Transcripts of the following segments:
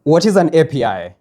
What is an API?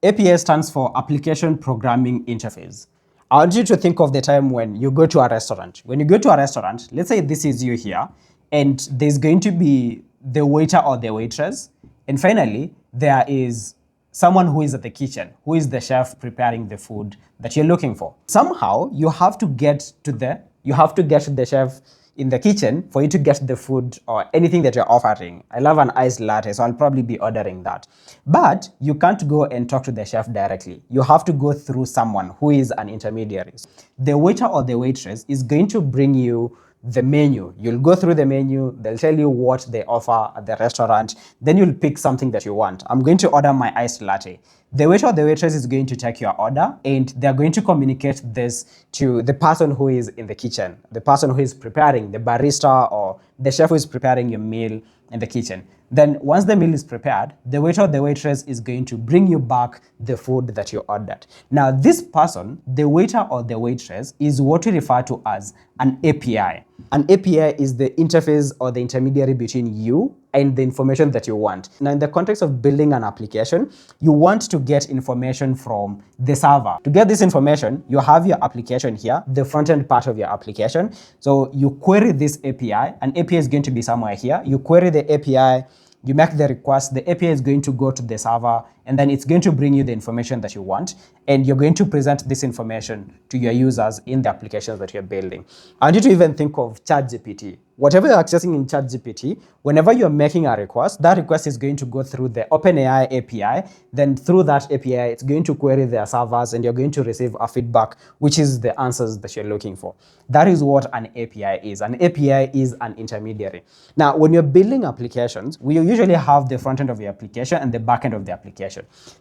API stands for Application Programming Interface. I want you to think of the time when you go to a restaurant. When you go to a restaurant, let's say this is you here, and there's going to be the waiter or the waitress, and finally, there is someone who is at the kitchen, who is the chef preparing the food that you're looking for. Somehow, you have to get to the chef in the kitchen for you to get the food or anything that you're offering. I love an iced latte, so I'll probably be ordering that. But you can't go and talk to the chef directly. You have to go through someone who is an intermediary. The waiter or the waitress is going to bring you the menu. You'll go through the menu, they'll tell you what they offer at the restaurant, then you'll pick something that you want. I'm going to order my iced latte. The waiter or the waitress is going to take your order and they're going to communicate this to the person who is in the kitchen, the person who is preparing, the barista or the chef who is preparing your meal in the kitchen. Then once the meal is prepared, the waiter or the waitress is going to bring you back the food that you ordered. Now this person, the waiter or the waitress, is what we refer to as an API. An API is the interface or the intermediary between you and the information that you want. Now, in the context of building an application, you want to get information from the server. To get this information, you have your application here, the front-end part of your application. So you query this API. An API is going to be somewhere here. You query the API, you make the request, the API is going to go to the server, and then it's going to bring you the information that you want, and you're going to present this information to your users in the applications that you're building. I want you to even think of ChatGPT. Whatever you're accessing in ChatGPT, whenever you're making a request, that request is going to go through the OpenAI API. Then through that API, it's going to query their servers, and you're going to receive a feedback, which is the answers that you're looking for. That is what an API is. An API is an intermediary. Now, when you're building applications, we usually have the front end of the application and the back end of the application.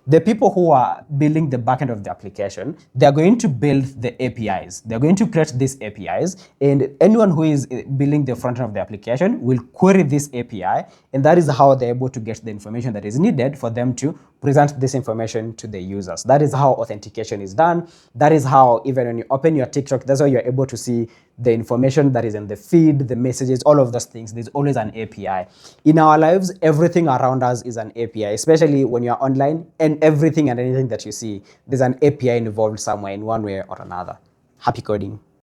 The people who are building the back end of the application, they're going to build the APIs. They're going to create these APIs, and anyone who is building the front end of the application will query this API, and that is how they're able to get the information that is needed for them to present this information to the users. That is how authentication is done. That is how, even when you open your TikTok, that's how you're able to see the information that is in the feed, the messages, all of those things. There's always an API. In our lives, everything around us is an API, especially when you're online, and everything and anything that you see, there's an API involved somewhere in one way or another. Happy coding.